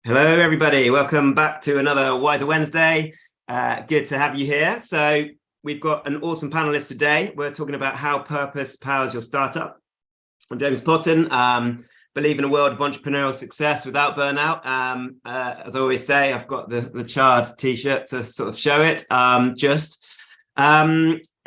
Hello, everybody. Welcome back to another Wiser Wednesday. Good to have you here. So we've got an awesome panelist today. We're talking about how purpose powers your startup. I'm James Potten. Believe in a world of entrepreneurial success without burnout. As I always say, I've got the charred t-shirt to sort of show it.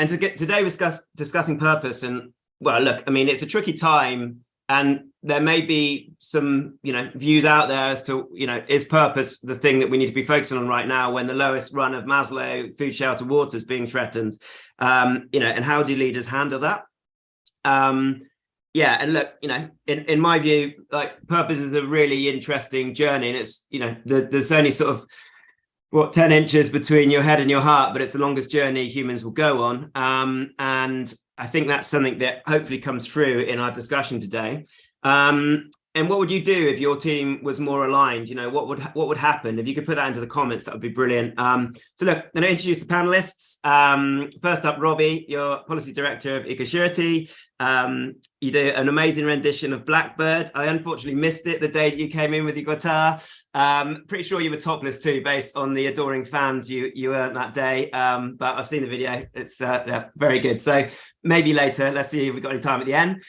Today we're discussing purpose. And well, look, I mean, it's a tricky time. And there may be some, views out there as to, is purpose the thing that we need to be focusing on right now when the lowest run of Maslow, food, shelter, water is being threatened, and how do leaders handle that? And look, in my view, like purpose is a really interesting journey, and it's, there's only sort of 10 inches between your head and your heart, but it's the longest journey humans will go on. And I think that's something that hopefully comes through in our discussion today. And what would you do if your team was more aligned? What would happen? If you could put that into the comments, that would be brilliant. So look, I'm going to introduce the panelists. First up, Robbie, your policy director of EcoSurety. You do an amazing rendition of Blackbird. I unfortunately missed it the day that you came in with your guitar. Pretty sure you were topless too, based on the adoring fans you earned that day. But I've seen the video. It's very good. So maybe later, let's see if we've got any time at the end.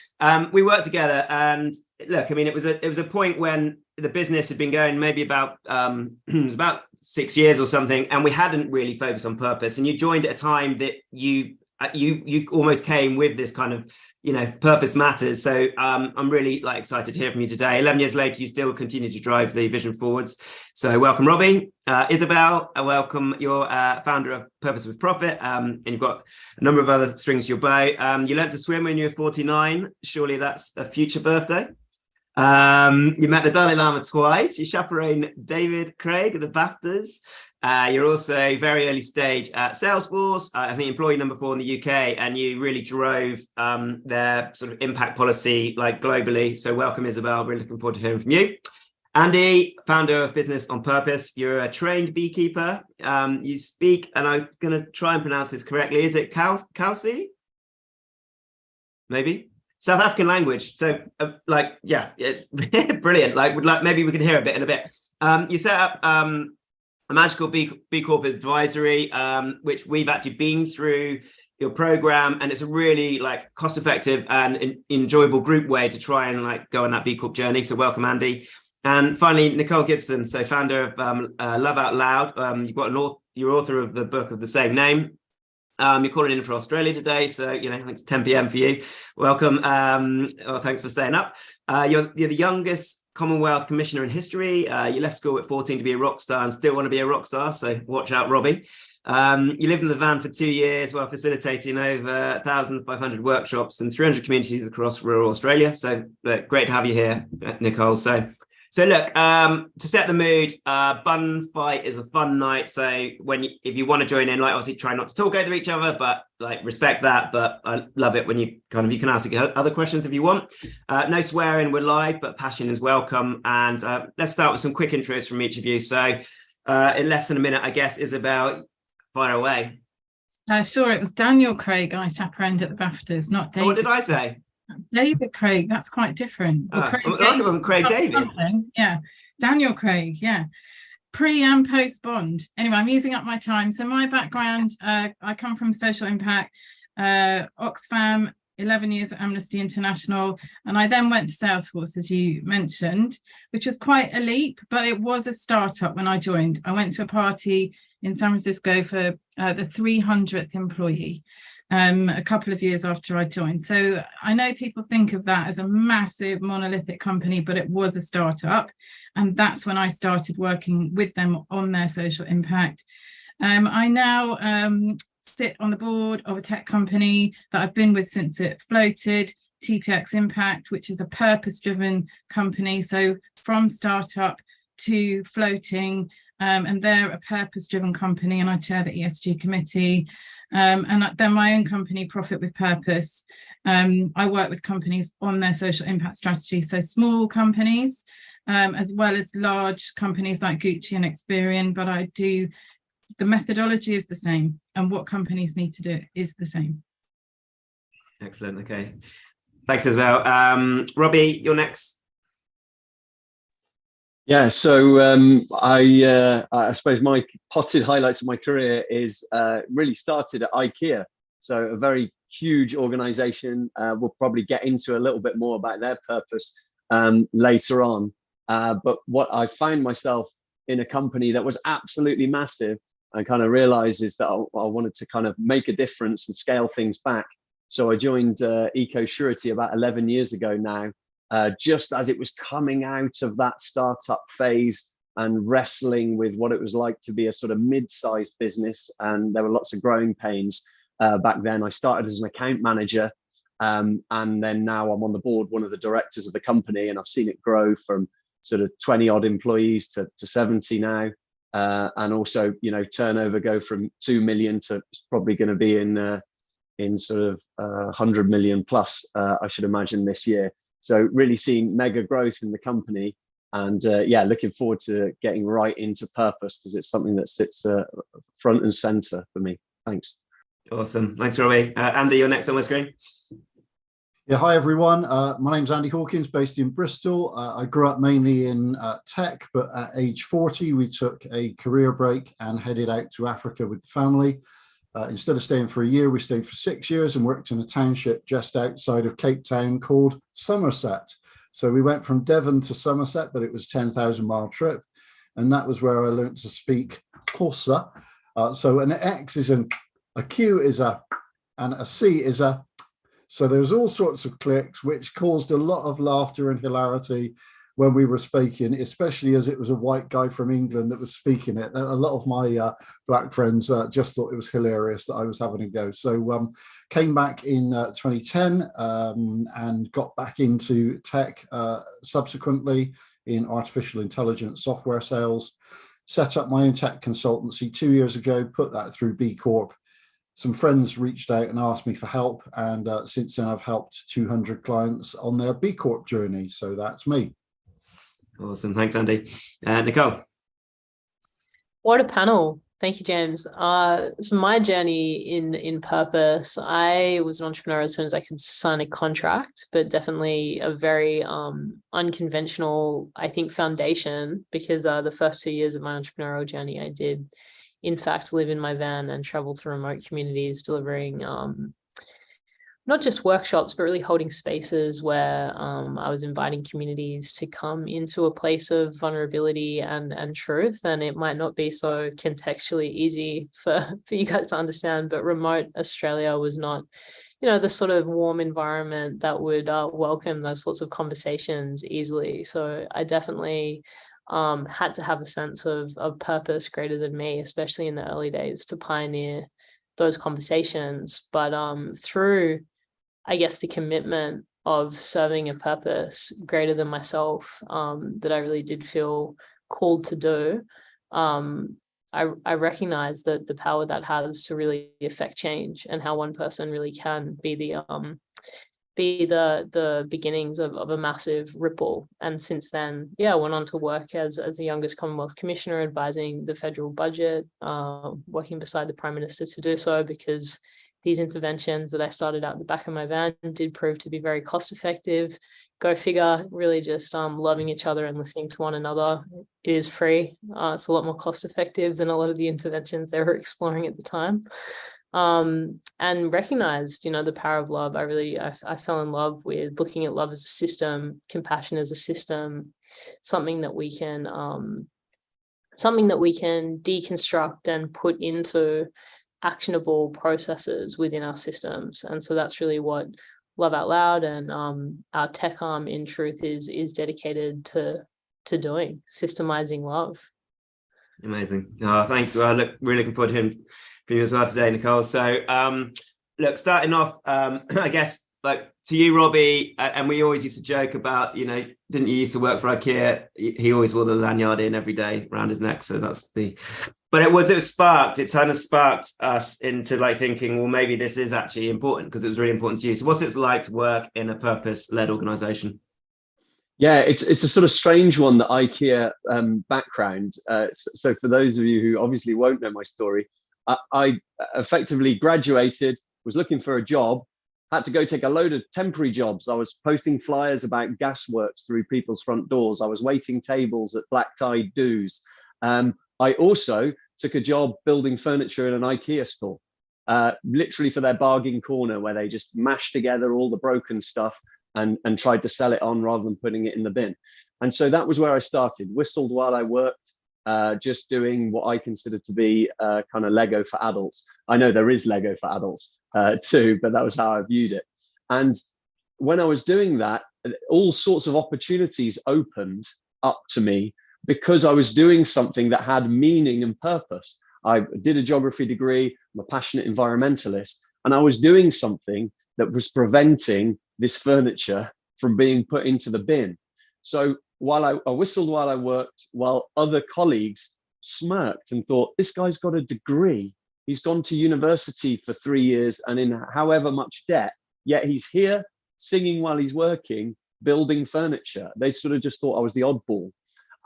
We worked together, and look, I mean, it was a point when the business had been going maybe about it was about 6 years or something, and we hadn't really focused on purpose. And you joined at a time that you almost came with this kind of purpose matters. So I'm really excited to hear from you today. 11 years later, you still continue to drive the vision forwards. So welcome, Robbie. Isabel, welcome. You're founder of Purpose with Profit, and you've got a number of other strings to your bow. You learned to swim when you were 49. Surely that's a future birthday. You met the Dalai Lama twice. You chaperoned David Craig at the BAFTAs. You're also very early stage at Salesforce, I think employee number 4 in the UK, and you really drove their sort of impact policy globally. So welcome, Isabel. Really looking forward to hearing from you. Andy, founder of Business on Purpose. You're a trained beekeeper. You speak, and I'm going to try and pronounce this correctly. Is it Kelsey? Maybe? South African language. So brilliant. Maybe we can hear a bit in a bit. You set up a magical B Corp advisory, which we've actually been through your program, and it's a really cost effective and enjoyable group way to try and go on that B Corp journey. So welcome, Andy. And finally, Nicole Gibson, so founder of Love Out Loud. You've got you're author of the book of the same name. You're calling in for Australia today, so I think it's 10 p.m. for you. Welcome. Thanks for staying up. You're the youngest Commonwealth Commissioner in history. You left school at 14 to be a rock star and still want to be a rock star, so watch out, Robbie. You lived in the van for 2 years while facilitating over 1,500 workshops and 300 communities across rural Australia. So great to have you here, Nicole. So look, to set the mood, Bun Fight is a fun night. So if you want to join in, obviously try not to talk over each other, but respect that. But I love it when you can ask other questions if you want. No swearing, we're live, but passion is welcome. And let's start with some quick intros from each of you. So in less than a minute, I guess, Isabel, fire away. Sure, it was Daniel Craig I chaperoned at the BAFTAs, not David. What did I say? David Craig, that's quite different. Well, it wasn't Craig David. Yeah, Daniel Craig, yeah. Pre and post Bond. Anyway, I'm using up my time. So my background, I come from social impact, Oxfam, 11 years at Amnesty International, and I then went to Salesforce, as you mentioned, which was quite a leap, but it was a startup when I joined. I went to a party in San Francisco for the 300th employee. A couple of years after I joined. So I know people think of that as a massive monolithic company, but it was a startup. And that's when I started working with them on their social impact. I now sit on the board of a tech company that I've been with since it floated, TPX Impact, which is a purpose-driven company. So from startup to floating, and they're a purpose-driven company, and I chair the ESG committee. And then my own company, Profit with Purpose. I work with companies on their social impact strategy, so small companies, as well as large companies like Gucci and Experian, but the methodology is the same, and what companies need to do is the same. Excellent, okay. Thanks as well. Robbie, you're next. Yeah, so I suppose my potted highlights of my career is really started at IKEA. So a very huge organization. We'll probably get into a little bit more about their purpose later on. But what I found myself in a company that was absolutely massive, I kind of realized is that I wanted to kind of make a difference and scale things back. So I joined EcoSurety about 11 years ago now, just as it was coming out of that startup phase and wrestling with what it was like to be a sort of mid-sized business. And there were lots of growing pains back then. I started as an account manager, and then now I'm on the board, one of the directors of the company, and I've seen it grow from sort of 20 odd employees to 70 now. And also, you know, turnover go from 2 million to probably going to be in sort of 100 million plus, I should imagine, this year. So really seeing mega growth in the company, and yeah, looking forward to getting right into purpose, because it's something that sits front and center for me. Thanks. Awesome. Thanks, Robbie. Andy, you're next on my screen. Yeah, hi everyone. My name's Andy Hawkins, based in Bristol. I grew up mainly in tech, but at age 40, we took a career break and headed out to Africa with the family. Instead of staying for a year, we stayed for 6 years and worked in a township just outside of Cape Town called Somerset. So we went from Devon to Somerset, but it was a 10,000-mile trip. And that was where I learned to speak Xhosa. So an X is a Q is a, and a C is a. So there was all sorts of clicks, which caused a lot of laughter and hilarity when we were speaking, especially as it was a white guy from England that was speaking it. A lot of my black friends just thought it was hilarious that I was having a go. So came back in 2010 and got back into tech subsequently in artificial intelligence software sales. Set up my own tech consultancy 2 years ago, put that through B Corp. Some friends reached out and asked me for help. And since then, I've helped 200 clients on their B Corp journey. So that's me. Awesome. Thanks, Andy. Nicole. What a panel. Thank you, James. So my journey in purpose, I was an entrepreneur as soon as I could sign a contract, but definitely a very unconventional, I think, foundation, because the first 2 years of my entrepreneurial journey, I did, in fact, live in my van and travel to remote communities, delivering not just workshops, but really holding spaces where I was inviting communities to come into a place of vulnerability and truth. And it might not be so contextually easy for you guys to understand, but remote Australia was not, you know, the sort of warm environment that would welcome those sorts of conversations easily. So I definitely had to have a sense of purpose greater than me, especially in the early days, to pioneer those conversations. But through, I guess, the commitment of serving a purpose greater than myself, that I really did feel called to do, I recognize that the power that has to really affect change, and how one person really can be the beginnings of a massive ripple. And since then, yeah, I went on to work as the youngest Commonwealth Commissioner, advising the federal budget, working beside the Prime Minister to do so, because these interventions that I started out the back of my van did prove to be very cost effective. Go figure, really just loving each other and listening to one another. It is free. It's a lot more cost effective than a lot of the interventions they were exploring at the time. And recognized, you know, the power of love. I fell in love with looking at love as a system, compassion as a system, something that we can deconstruct and put into actionable processes within our systems. And so that's really what Love Out Loud and our tech arm, in truth, is dedicated to doing, systemizing love. Amazing. Thanks. Well, look, really looking forward to hearing from you as well today, Nicole. So look, starting off, I guess, like, to you, Robbie, and we always used to joke about, you know, didn't you used to work for IKEA? He always wore the lanyard in every day around his neck. So that's but it kind of sparked us into like thinking, well, maybe this is actually important, because it was really important to you. So what's it like to work in a purpose-led organization? Yeah, it's a sort of strange one, the IKEA background. So for those of you who obviously won't know my story, I effectively graduated, was looking for a job, had to go take a load of temporary jobs. I was posting flyers about gasworks through people's front doors. I was waiting tables at black tide do's. I also took a job building furniture in an IKEA store, literally for their bargain corner, where they just mashed together all the broken stuff and tried to sell it on rather than putting it in the bin. And so that was where I started, whistled while I worked, just doing what I consider to be kind of Lego for adults. I know there is Lego for adults too, but that was how I viewed it. And when I was doing that, all sorts of opportunities opened up to me because I was doing something that had meaning and purpose. I did a geography degree, I'm a passionate environmentalist, and I was doing something that was preventing this furniture from being put into the bin. So while I whistled while I worked, while other colleagues smirked and thought, this guy's got a degree, he's gone to university for 3 years and in however much debt, yet he's here singing while he's working, building furniture. They sort of just thought I was the oddball.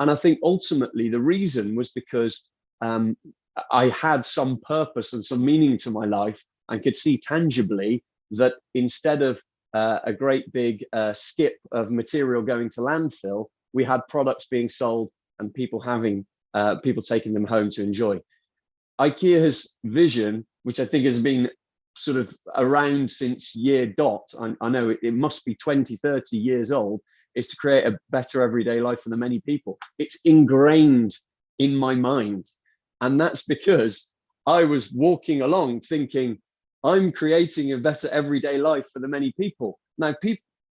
And I think ultimately the reason was because I had some purpose and some meaning to my life and could see tangibly that instead of a great big skip of material going to landfill, we had products being sold and people taking them home to enjoy. IKEA's vision, which I think has been sort of around since year dot, I know it must be 20, 30 years old, is to create a better everyday life for the many people. It's ingrained in my mind. And that's because I was walking along thinking, I'm creating a better everyday life for the many people. Now,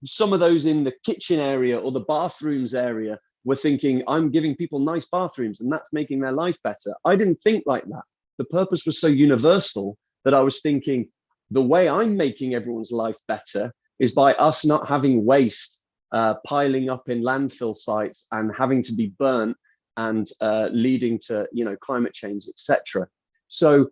some of those in the kitchen area or the bathrooms area were thinking, I'm giving people nice bathrooms and that's making their life better. I didn't think like that. The purpose was so universal that I was thinking, the way I'm making everyone's life better is by us not having waste piling up in landfill sites and having to be burnt and leading to, climate change, etc. So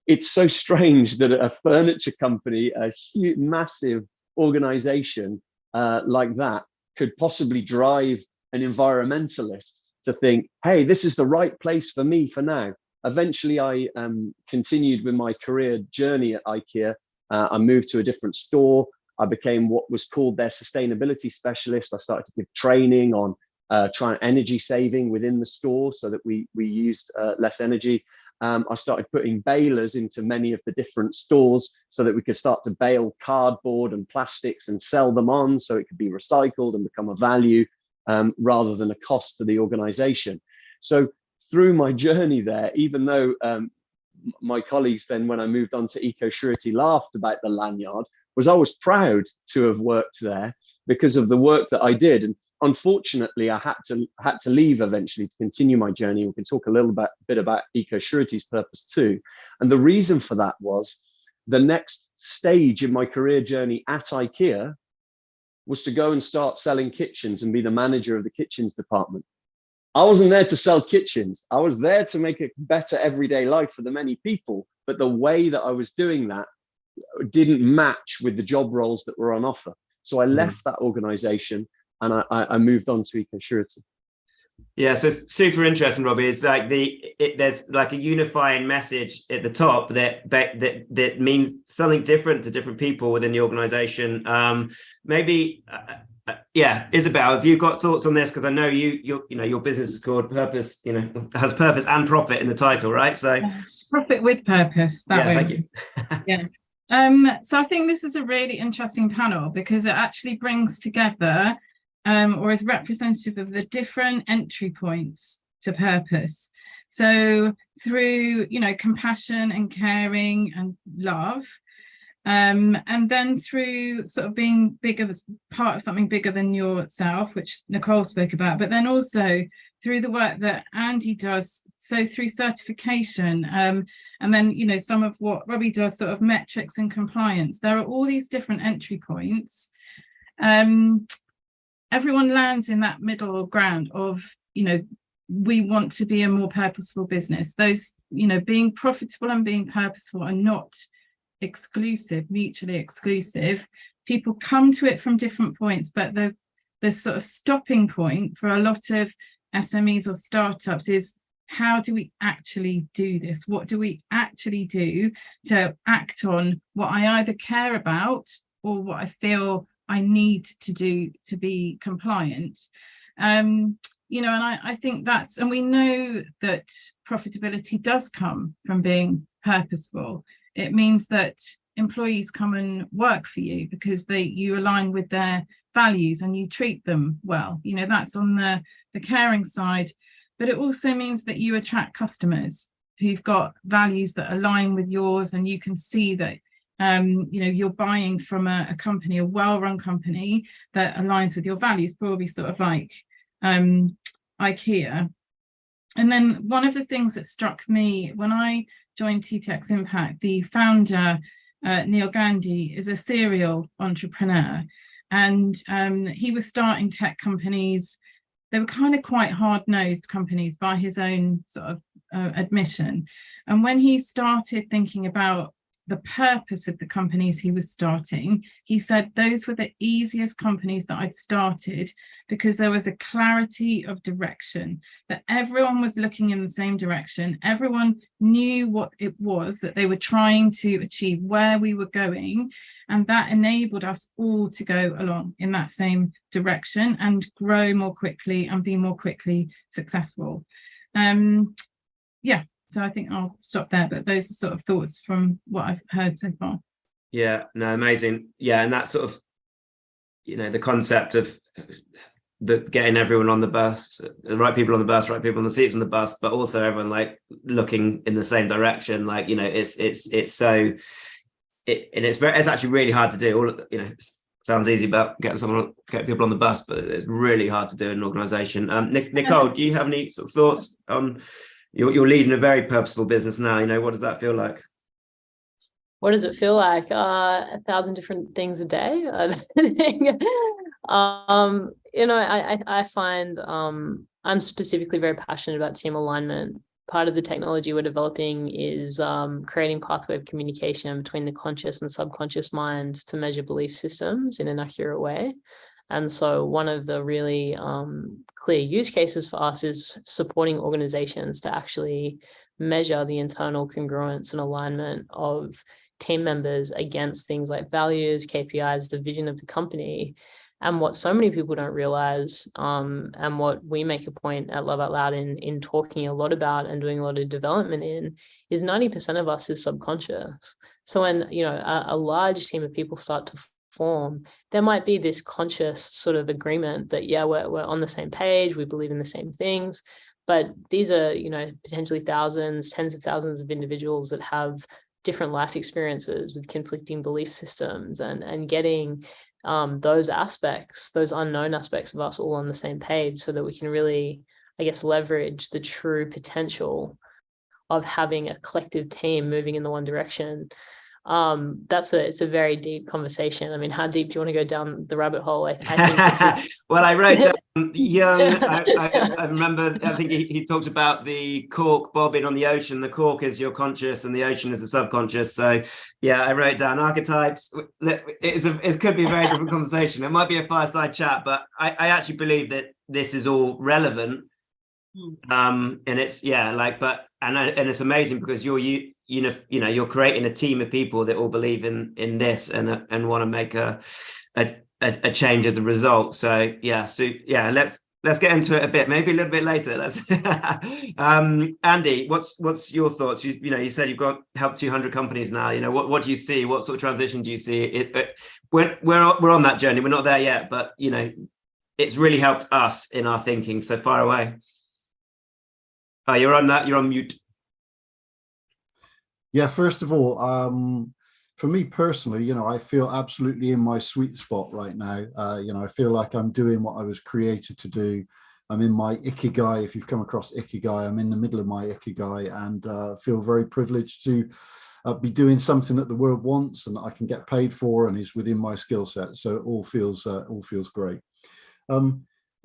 it's so strange that a furniture company, a huge, massive organization like that could possibly drive an environmentalist to think, hey, this is the right place for me for now. Eventually, I continued with my career journey at IKEA. I moved to a different store. I became what was called their sustainability specialist. I started to give training on trying energy saving within the store so that we used less energy. I started putting balers into many of the different stores so that we could start to bale cardboard and plastics and sell them on so it could be recycled and become a value rather than a cost to the organization. So through my journey there, even though my colleagues then, when I moved on to eco-surety, laughed about the lanyard, was I was proud to have worked there because of the work that I did. And unfortunately, I had to leave eventually to continue my journey. We can talk a little bit about eco-surety's purpose too. And the reason for that was the next stage in my career journey at IKEA was to go and start selling kitchens and be the manager of the kitchens department. I wasn't there to sell kitchens. I was there to make a better everyday life for the many people. But the way that I was doing that didn't match with the job roles that were on offer. So I left that organization and I moved on to eco-surety. Yeah, so it's super interesting, Robbie. It's like there's like a unifying message at the top that means something different to different people within the organization. Maybe Isabel, have you got thoughts on this? Because I know your business is called Purpose, has purpose and profit in the title, right? So profit with purpose. Thank you. Yeah. So I think this is a really interesting panel because it actually brings together or is representative of the different entry points to purpose. So through, compassion and caring and love, and then through sort of being part of something bigger than yourself, which Nicole spoke about, but then also through the work that Andy does, so through certification, and then, some of what Robbie does, sort of metrics and compliance. There are all these different entry points. Everyone lands in that middle ground of, we want to be a more purposeful business. Those, being profitable and being purposeful are not mutually exclusive. People come to it from different points, but the sort of stopping point for a lot of SMEs or startups is, how do we actually do this? What do we actually do to act on what I either care about or what I feel I need to do to be compliant. You know, and I think that's, and we know that profitability does come from being purposeful. It means that employees come and work for you because you align with their values and you treat them well. You know, that's on the caring side, but it also means that you attract customers who've got values that align with yours, and you can see that you know, you're buying from a company, a well-run company that aligns with your values, probably sort of like IKEA. And then one of the things that struck me when I joined TPX Impact, the founder, Neil Gandhi, is a serial entrepreneur, and he was starting tech companies. They were kind of quite hard-nosed companies by his own sort of admission. And when he started thinking about the purpose of the companies he was starting, he said those were the easiest companies that I'd started because there was a clarity of direction, that everyone was looking in the same direction. Everyone knew what it was that they were trying to achieve, where we were going, and that enabled us all to go along in that same direction and grow more quickly and be more quickly successful. Yeah. So I think I'll stop there, but those are sort of thoughts from what I've heard so far. Yeah, no, amazing. Yeah, and that sort of, you know, the concept of getting everyone on the bus, the right people on the bus, right people on the seats on the bus, but also everyone like looking in the same direction. Like, you know, it's actually really hard to do. All, you know, sounds easy about getting people on the bus, but it's really hard to do in an organization. Nicole, do you have any sort of thoughts on? You're leading a very purposeful business now. You know, what does that feel like? What does it feel like? 1,000 different things a day. You know, I find I'm specifically very passionate about team alignment. Part of the technology we're developing is creating pathway of communication between the conscious and subconscious mind to measure belief systems in an accurate way. And so one of the really clear use cases for us is supporting organizations to actually measure the internal congruence and alignment of team members against things like values, KPIs, the vision of the company. And what so many people don't realize, and what we make a point at Love Out Loud in talking a lot about and doing a lot of development in, is 90% of us is subconscious. So when, you know, a large team of people start to form, there might be this conscious sort of agreement that, yeah, we're on the same page, we believe in the same things, but these are, you know, potentially thousands, tens of thousands of individuals that have different life experiences with conflicting belief systems, and getting those aspects, those unknown aspects of us all on the same page so that we can really, I guess, leverage the true potential of having a collective team moving in the one direction. It's a very deep conversation. I mean, how deep do you want to go down the rabbit hole? I think well, I wrote down Young. I remember, I think he talked about the cork bobbing on the ocean. The cork is your conscious and the ocean is the subconscious. So yeah, I wrote down archetypes. It could be a very different conversation. It might be a fireside chat, but I actually believe that this is all relevant. And it's, yeah, like, but, and it's amazing because you're creating a team of people that all believe in this and want to make a change as a result. So yeah, let's get into it a bit, maybe a little bit later. Let's Andy, what's your thoughts? You said you've helped 200 companies now. You know, what do you see? What sort of transition do you see? We're on that journey. We're not there yet, but you know, it's really helped us in our thinking. So far away. Oh, you're on mute. Yeah, first of all, for me personally, you know, I feel absolutely in my sweet spot right now. You know, I feel like I'm doing what I was created to do. I'm in my ikigai. If you've come across ikigai, I'm in the middle of my ikigai, and feel very privileged to be doing something that the world wants and that I can get paid for and is within my skill set. So it all feels great.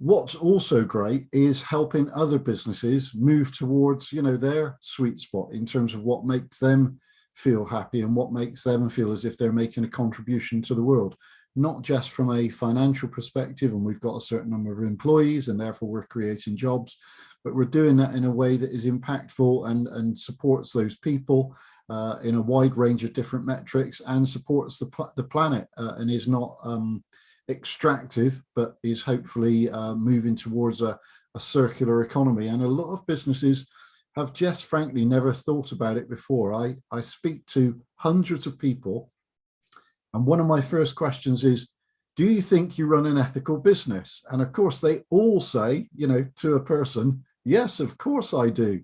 What's also great is helping other businesses move towards, you know, their sweet spot in terms of what makes them feel happy and what makes them feel as if they're making a contribution to the world, not just from a financial perspective and we've got a certain number of employees and therefore we're creating jobs, but we're doing that in a way that is impactful and supports those people in a wide range of different metrics, and supports the planet and is not extractive, but is hopefully moving towards a circular economy. And a lot of businesses have just frankly never thought about it before. I speak to hundreds of people, and one of my first questions is, do you think you run an ethical business? And of course they all say, you know, to a person, yes, of course I do.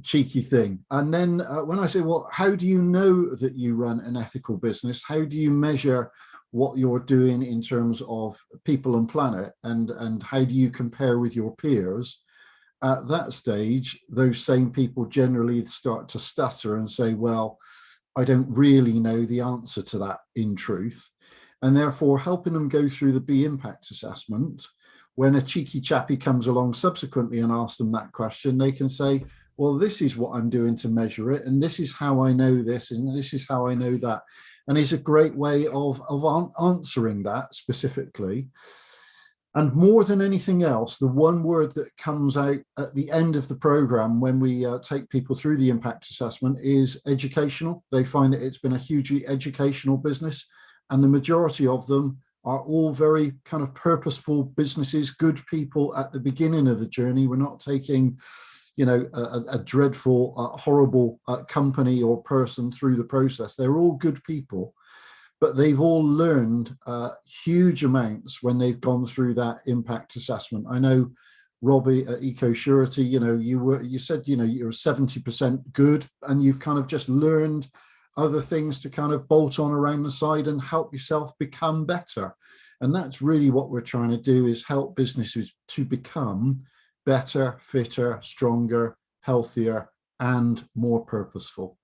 Cheeky thing. And then when I say, well, how do you know that you run an ethical business? How do you measure what you're doing in terms of people and planet, and how do you compare with your peers? At that stage, those same people generally start to stutter and say, well, I don't really know the answer to that in truth. And therefore helping them go through the B impact assessment, when a cheeky chappy comes along subsequently and asks them that question, they can say, well, this is what I'm doing to measure it, and this is how I know this, and this is how I know that. And it's a great way of answering that specifically. And more than anything else, the one word that comes out at the end of the program when we take people through the impact assessment is educational. They find that it's been a hugely educational business, and the majority of them are all very kind of purposeful businesses, good people at the beginning of the journey. We're not taking, you know, a dreadful, horrible company or person through the process. They're all good people, but they've all learned huge amounts when they've gone through that impact assessment. I know, Robbie at EcoSurety, you know, you said, you know, you're 70% good, and you've kind of just learned other things to kind of bolt on around the side and help yourself become better. And that's really what we're trying to do, is help businesses to become better, fitter, stronger, healthier, and more purposeful.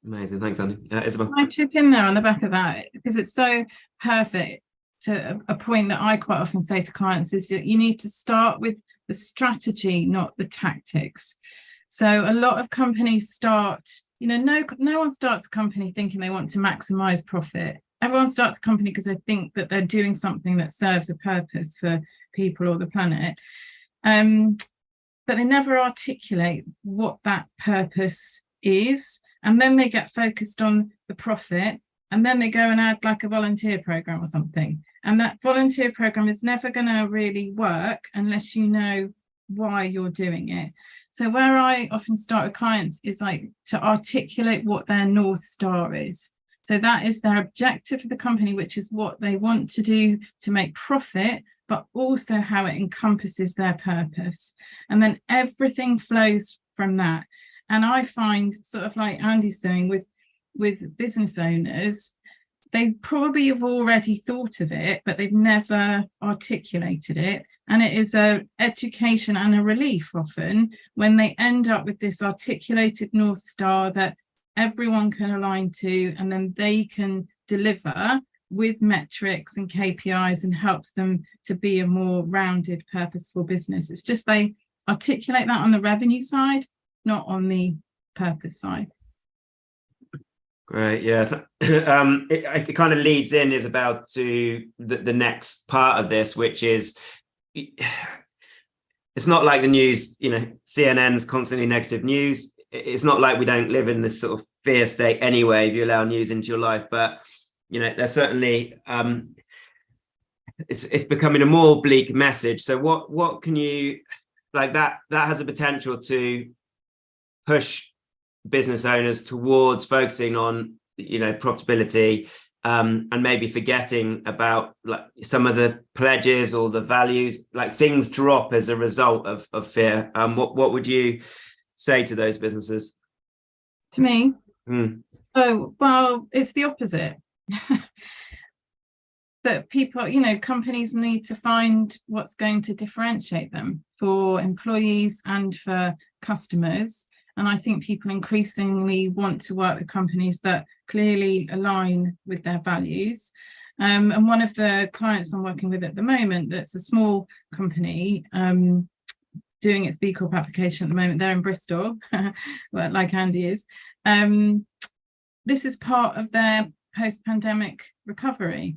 Amazing. Thanks, Andy. Isabel. I chip in there on the back of that, because it's so perfect. To a point that I quite often say to clients is that you need to start with the strategy, not the tactics. So a lot of companies start, you know, no one starts a company thinking they want to maximize profit. Everyone starts a company because they think that they're doing something that serves a purpose for people or the planet. But they never articulate what that purpose is. And then they get focused on the profit, and then they go and add like a volunteer program or something. And that volunteer program is never going to really work unless you know why you're doing it. So where I often start with clients is like to articulate what their North Star is. So that is their objective for the company, which is what they want to do to make profit, but also how it encompasses their purpose. And then everything flows from that. And I find, sort of like Andy's saying, with business owners, they probably have already thought of it, but they've never articulated it. And it is an education and a relief often when they end up with this articulated North Star that everyone can align to, and then they can deliver with metrics and KPIs, and helps them to be a more rounded, purposeful business. It's just they articulate that on the revenue side, not on the purpose side. Great, yeah. It kind of leads in, Isabel, to the next part of this, which is, it's not like the news, you know, CNN's constantly negative news. It's not like we don't live in this sort of fear state anyway if you allow news into your life, but you know, there's certainly it's becoming a more bleak message. So what can you, like, that has a potential to push business owners towards focusing on, you know, profitability, and maybe forgetting about like some of the pledges or the values, like things drop as a result of fear. What would you say to those businesses? To me? Oh, well, it's the opposite. That people, you know, companies need to find what's going to differentiate them for employees and for customers. And I think people increasingly want to work with companies that clearly align with their values. And one of the clients I'm working with at the moment, that's a small company doing its B Corp application at the moment, they're in Bristol, well, like Andy is. This is part of their post-pandemic recovery,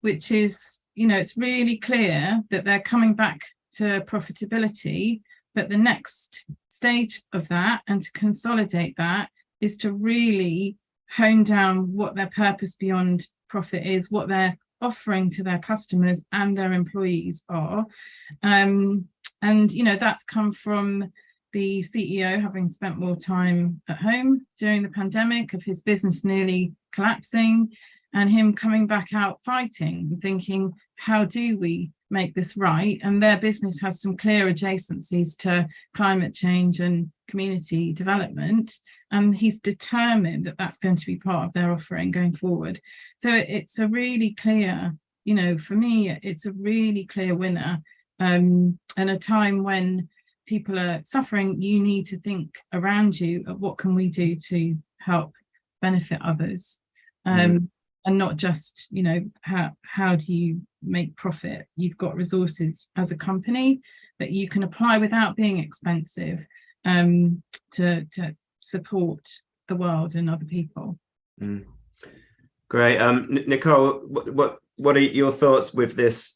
which is, you know, it's really clear that they're coming back to profitability, but the next stage of that, and to consolidate that, is to really hone down what their purpose beyond profit is, what they're offering to their customers and their employees are. And that's come from the CEO having spent more time at home during the pandemic, of his business nearly collapsing, and him coming back out fighting, thinking, how do we make this right? And their business has some clear adjacencies to climate change and community development, and he's determined that that's going to be part of their offering going forward. So it's a really clear, for me, it's a really clear winner. And a time when people are suffering, you need to think around you of what can we do to help benefit others. And not just, how do you make profit? You've got resources as a company that you can apply without being expensive, to support the world and other people. Great. Nicole, what are your thoughts with this?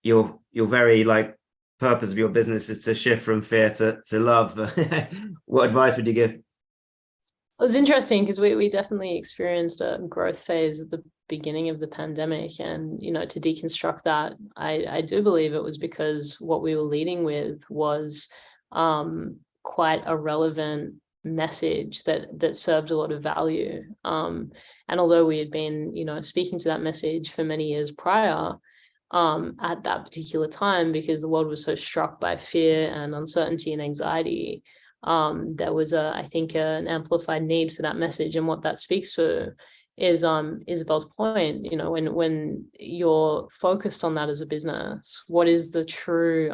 Your very purpose of your business is to shift from fear to love. What advice would you give? It was interesting because we definitely experienced a growth phase at the beginning of the pandemic, and to deconstruct that, I do believe it was because what we were leading with was quite a relevant message that served a lot of value, and although we had been speaking to that message for many years prior, at that particular time, because the world was so struck by fear and uncertainty and anxiety, there was I think an amplified need for that message. And what that speaks to is Isabel's point, when you're focused on that as a business, what is the true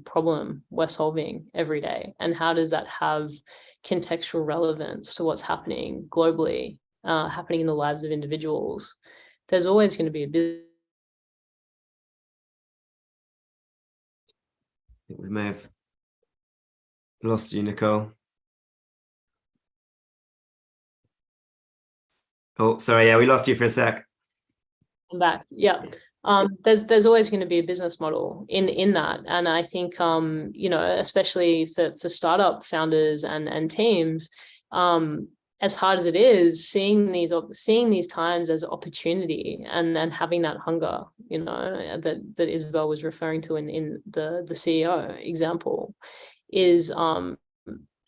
problem we're solving every day, and how does that have contextual relevance to what's happening globally, happening in the lives of individuals? There's always going to be a business. I think we may have lost you, Nicole. Oh, sorry. Yeah, we lost you for a sec. I'm back. Yeah. There's always going to be a business model in that. And I think, especially for startup founders and teams, as hard as it is, seeing these times as opportunity and having that hunger, that Isabel was referring to in the CEO example, is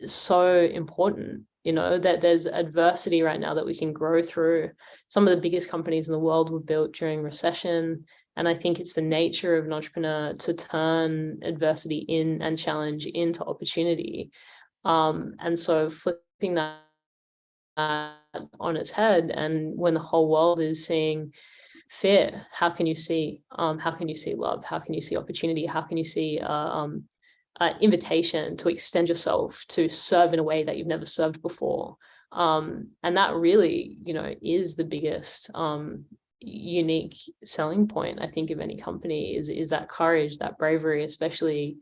so important. That there's adversity right now that we can grow through. Some of the biggest companies in the world were built during recession, and I think it's the nature of an entrepreneur to turn adversity in and challenge into opportunity. And so flipping that on its head, and when the whole world is seeing fear, how can you see love? How can you see opportunity? How can you see invitation to extend yourself to serve in a way that you've never served before? And that really, is the biggest unique selling point, I think, of any company, is that courage, that bravery, especially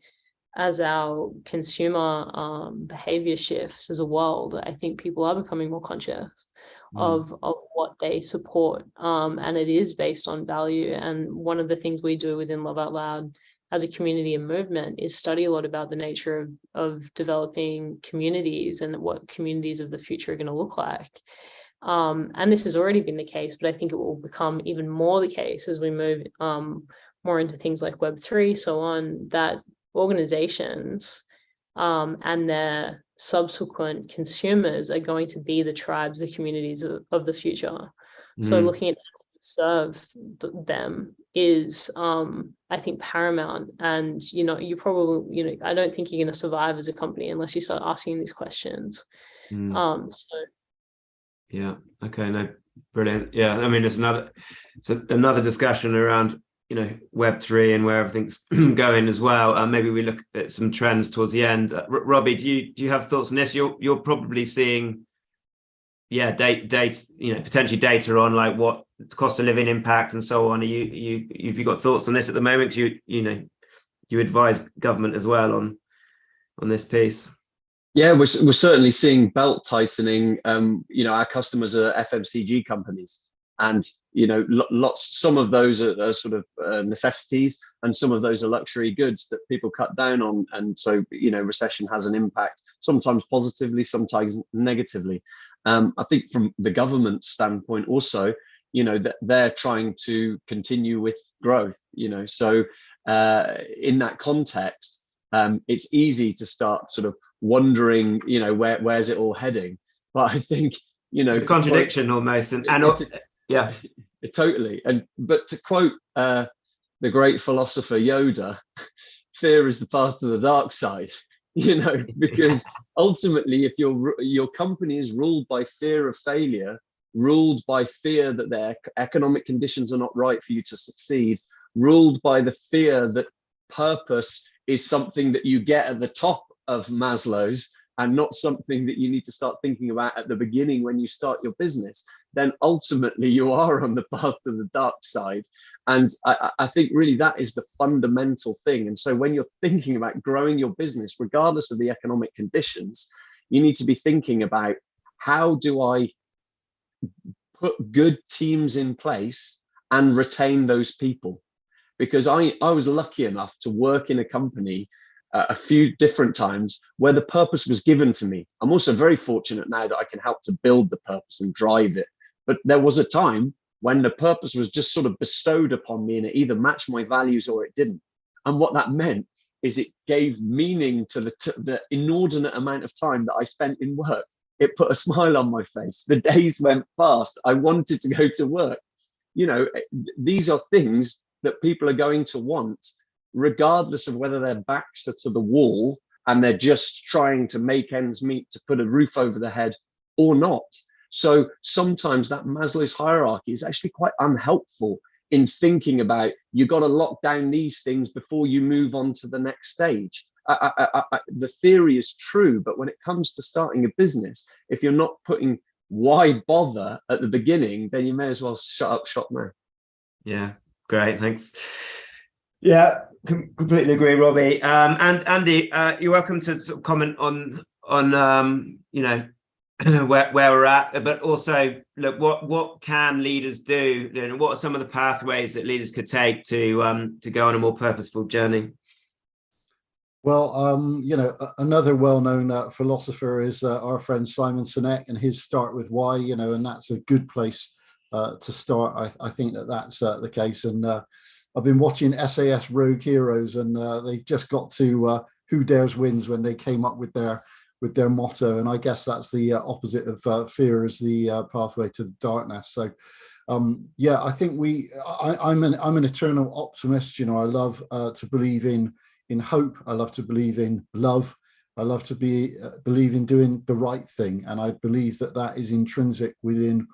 as our consumer behavior shifts as a world. I think people are becoming more conscious of what they support, and it is based on value. And one of the things we do within Love Out Loud as a community and movement is study a lot about the nature of developing communities and what communities of the future are going to look like. And this has already been the case, but I think it will become even more the case as we move more into things like Web3, so on, that organizations and their subsequent consumers are going to be the tribes, the communities of the future. So looking at how to serve them is, I think, paramount. And, you probably, I don't think you're going to survive as a company unless you start asking these questions. Yeah. Okay. No, brilliant. Yeah. I mean, it's another discussion around, Web3 and where everything's going as well. Maybe we look at some trends towards the end. Robbie, do you have thoughts on this? You're probably seeing, data, potentially data on like what cost of living impact and so on. Have you got thoughts on this at the moment? You advise government as well on this piece? Yeah, we're certainly seeing belt tightening. Our customers are FMCG companies, And lots. Some of those are sort of necessities, and some of those are luxury goods that people cut down on. And so recession has an impact, sometimes positively, sometimes negatively. I think from the government standpoint also, that they're trying to continue with growth. So in that context, it's easy to start sort of wondering, where's it all heading? But I think it's a contradiction almost, yeah, totally. But to quote the great philosopher Yoda, fear is the path to the dark side. Because ultimately, if your company is ruled by fear of failure, ruled by fear that their economic conditions are not right for you to succeed, ruled by the fear that purpose is something that you get at the top of Maslow's and not something that you need to start thinking about at the beginning when you start your business, then ultimately you are on the path to the dark side. And I think really that is the fundamental thing. And so when you're thinking about growing your business, regardless of the economic conditions, you need to be thinking about, how do I put good teams in place and retain those people? Because I was lucky enough to work in a company a few different times where the purpose was given to me. I'm also very fortunate now that I can help to build the purpose and drive it. But there was a time when the purpose was just sort of bestowed upon me, and it either matched my values or it didn't. And what that meant is it gave meaning to the inordinate amount of time that I spent in work. It put a smile on my face. The days went fast. I wanted to go to work. These are things that people are going to want, regardless of whether their backs are to the wall and they're just trying to make ends meet to put a roof over their head or not. So sometimes that Maslow's hierarchy is actually quite unhelpful in thinking about, you got to lock down these things before you move on to the next stage. The theory is true, but when it comes to starting a business, if you're not putting why bother at the beginning, then you may as well shut up shop now. Yeah, great, thanks. Yeah, completely agree, Robbie. And Andy, you're welcome to sort of comment on where we're at, but also look, what can leaders do? What are some of the pathways that leaders could take to go on a more purposeful journey? Well, another well-known philosopher is our friend Simon Sinek, and his Start With Why, and that's a good place to start. I think that's the case. And I've been watching SAS Rogue Heroes, and they've just got to Who Dares Wins when they came up with their motto. And I guess that's the opposite of fear is the pathway to the darkness. So I think I'm an eternal optimist. I love to believe in hope. I love to believe in love. I love to believe in doing the right thing. And I believe that is intrinsic within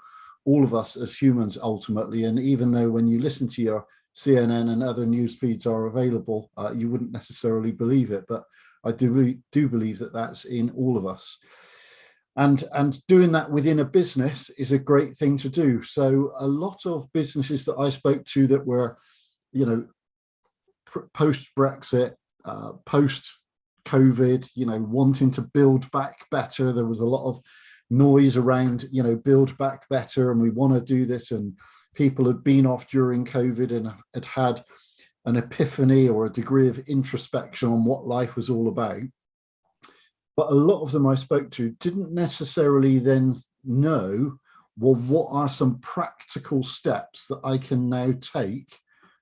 all of us as humans ultimately. And even though when you listen to your CNN and other news feeds are available, you wouldn't necessarily believe it, but I do believe that's in all of us. And doing that within a business is a great thing to do. So a lot of businesses that I spoke to that were, post-Brexit, post-COVID, wanting to build back better. There was a lot of noise around, build back better, and we want to do this. And people had been off during COVID and had an epiphany or a degree of introspection on what life was all about. But a lot of them I spoke to didn't necessarily then know, well, what are some practical steps that I can now take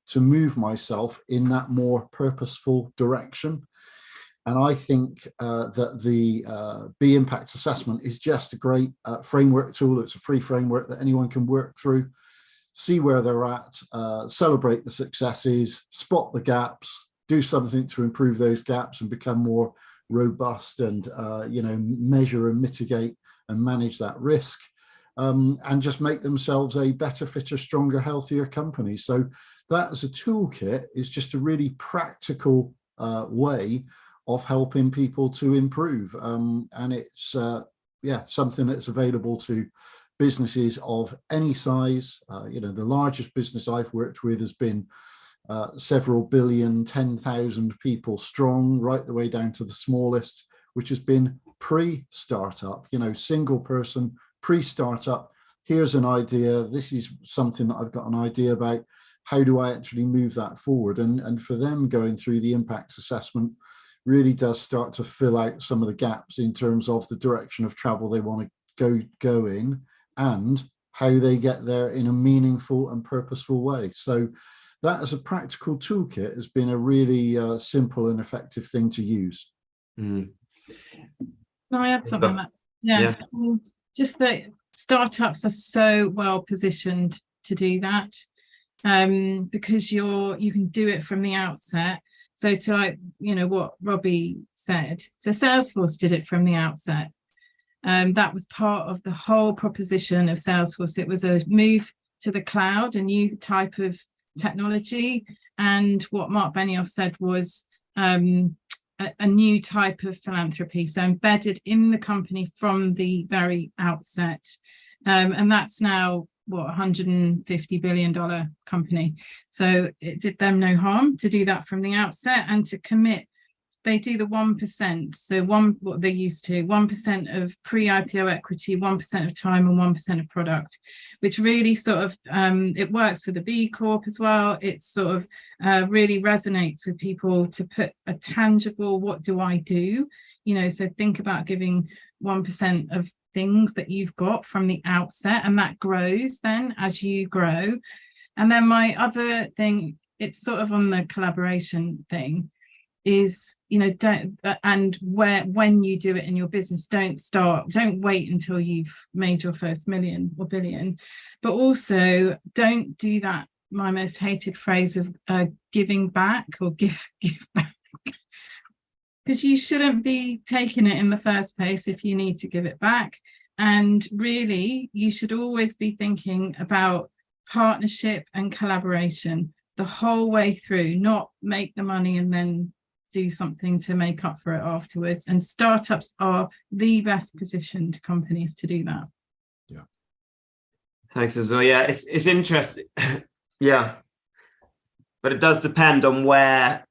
to move myself in that more purposeful direction? And I think that the B Impact Assessment is just a great framework tool. It's a free framework that anyone can work through, see where they're at, celebrate the successes, spot the gaps, do something to improve those gaps and become more robust and, measure and mitigate and manage that risk, and just make themselves a better, fitter, stronger, healthier company. So that as a toolkit is just a really practical way of helping people to improve. And it's, something that's available to businesses of any size. The largest business I've worked with has been several billion, 10,000 people strong, right the way down to the smallest, which has been pre-startup, single person, pre-startup. here's an idea, this is something that I've got an idea about, how do I actually move that forward? And for them, going through the impact assessment really does start to fill out some of the gaps in terms of the direction of travel they want to go in, and how they get there in a meaningful and purposeful way. So that as a practical toolkit has been a really simple and effective thing to use. Can I add something on that? Yeah. Just that startups are so well positioned to do that, because you can do it from the outset. So to, like, you know, what Robbie said, so Salesforce did it from the outset. That was part of the whole proposition of Salesforce. It was a move to the cloud, a new type of technology, and what Mark Benioff said was a new type of philanthropy, so embedded in the company from the very outset. And that's now what, $150 billion company. So it did them no harm to do that from the outset and to commit. They do the 1%. So what they used to 1% of pre-IPO equity, 1% of time, and 1% of product, which really sort of it works for the B Corp as well. It sort of really resonates with people to put a tangible, what do I do? You know, so think about giving 1% of things that you've got from the outset, and that grows then as you grow. And then my other thing, it's sort of on the collaboration thing, is, you know, when you do it in your business, don't wait until you've made your first million or billion, but also don't do that, my most hated phrase of giving back or give back, because you shouldn't be taking it in the first place if you need to give it back. And really, you should always be thinking about partnership and collaboration the whole way through, not make the money and then do something to make up for it afterwards. And startups are the best positioned companies to do that. Yeah. Thanks as well. Yeah, it's interesting. Yeah. But it does depend on where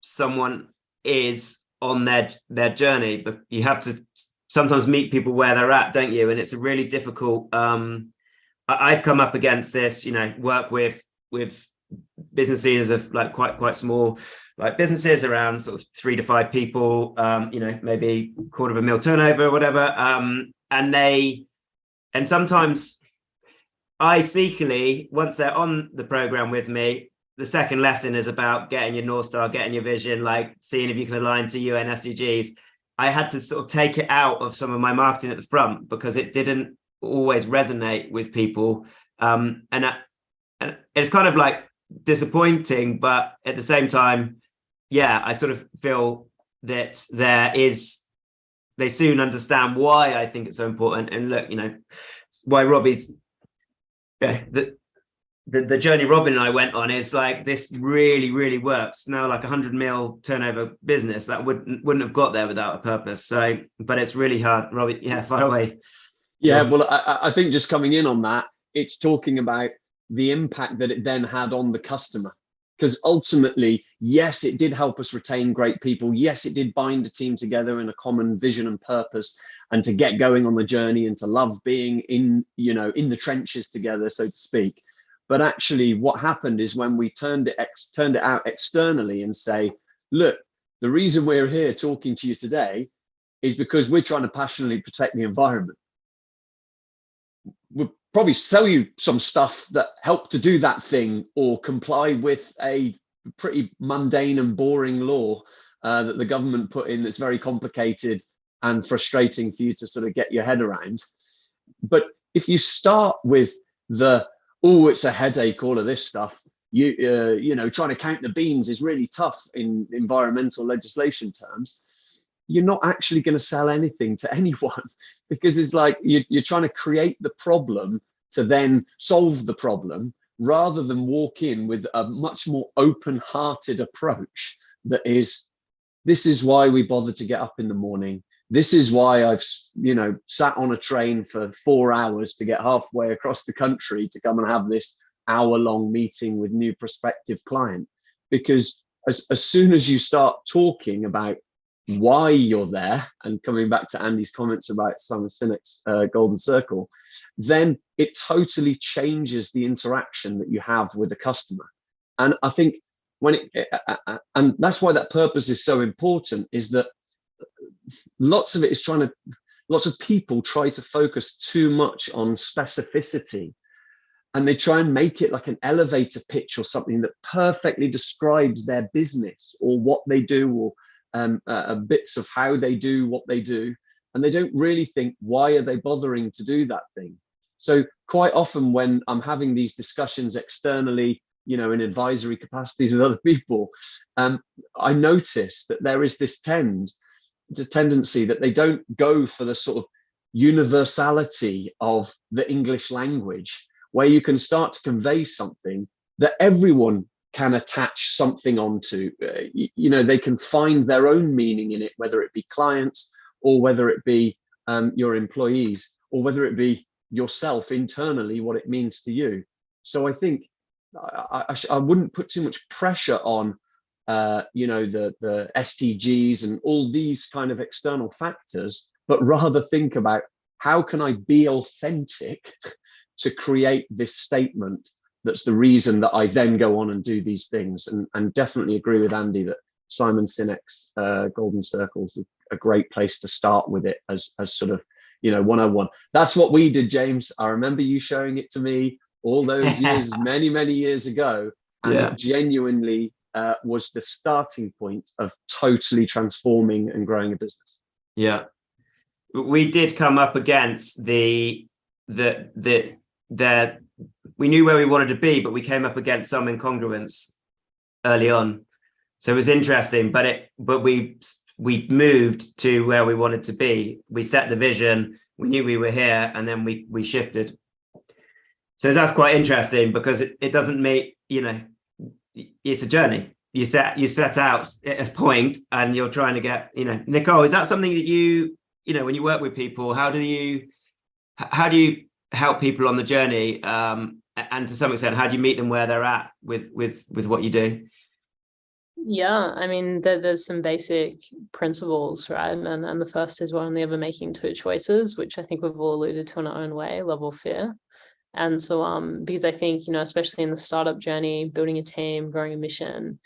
someone is on their journey, but you have to sometimes meet people where they're at, don't you? And it's a really difficult I've come up against this, you know, work with business leaders of like quite small like businesses around sort of 3 to 5 people, you know, maybe $250,000 turnover or whatever, and sometimes I secretly, once they're on the program with me, the second lesson is about getting your North Star, getting your vision, like seeing if you can align to UN SDGs. I had to sort of take it out of some of my marketing at the front because it didn't always resonate with people. And it's kind of like disappointing, but at the same time, yeah, I sort of feel that they soon understand why I think it's so important. And look, you know, why Robbie's, the journey Robin and I went on is like, this really, really works. Now like $100 million turnover business that wouldn't have got there without a purpose. So, but it's really hard. Robbie, yeah, far away. Yeah, well, I think just coming in on that, it's talking about the impact that it then had on the customer. Because ultimately, yes, it did help us retain great people. Yes, it did bind a team together in a common vision and purpose, and to get going on the journey and to love being in the trenches together, so to speak. But actually, what happened is when we turned it out externally and say, look, the reason we're here talking to you today is because we're trying to passionately protect the environment. We'll probably sell you some stuff that help to do that thing or comply with a pretty mundane and boring law that the government put in that's very complicated and frustrating for you to sort of get your head around. But if you start with it's a headache, all of this stuff, trying to count the beans is really tough in environmental legislation terms, you're not actually going to sell anything to anyone, because it's like you're trying to create the problem to then solve the problem, rather than walk in with a much more open-hearted approach that is, this is why we bother to get up in the morning. This is why I've, sat on a train for 4 hours to get halfway across the country to come and have this hour-long meeting with new prospective client. Because as soon as you start talking about why you're there, and coming back to Andy's comments about Simon Sinek's golden circle, then it totally changes the interaction that you have with the customer. And I think and that's why that purpose is so important, is that lots of people try to focus too much on specificity, and they try and make it like an elevator pitch or something that perfectly describes their business or what they do, or bits of how they do what they do, and they don't really think, why are they bothering to do that thing? So quite often when I'm having these discussions externally, in advisory capacities with other people, I notice that there is this tendency that they don't go for the sort of universality of the English language, where you can start to convey something that everyone can attach something onto. They can find their own meaning in it, whether it be clients, or whether it be your employees, or whether it be yourself internally, what it means to you. So I think I wouldn't put too much pressure on the SDGs and all these kind of external factors, but rather think about, how can I be authentic to create this statement that's the reason that I then go on and do these things. And definitely agree with Andy that Simon Sinek's golden circle is a great place to start with it as sort of 101. That's what we did, James. I remember you showing it to me all those years, many years ago, and it genuinely was the starting point of totally transforming and growing a business. Yeah, we did come up against we knew where we wanted to be, but we came up against some incongruence early on. So it was interesting, but we moved to where we wanted to be. We set the vision, we knew we were here, and then we shifted. So that's quite interesting, because it doesn't make, it's a journey. You set out at a point and you're trying to get, Nicole, is that something that when you work with people, how do you help people on the journey? And to some extent, how do you meet them where they're at with what you do? Yeah, I mean, there's some basic principles, right? And the first is, we're only ever making two choices, which I think we've all alluded to in our own way: level of fear. And so, because I think, especially in the startup journey, building a team, growing a mission,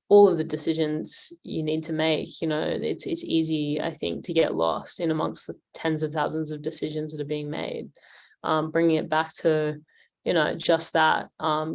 all of the decisions you need to make, it's easy, I think, to get lost in amongst the tens of thousands of decisions that are being made. Bringing it back to, just that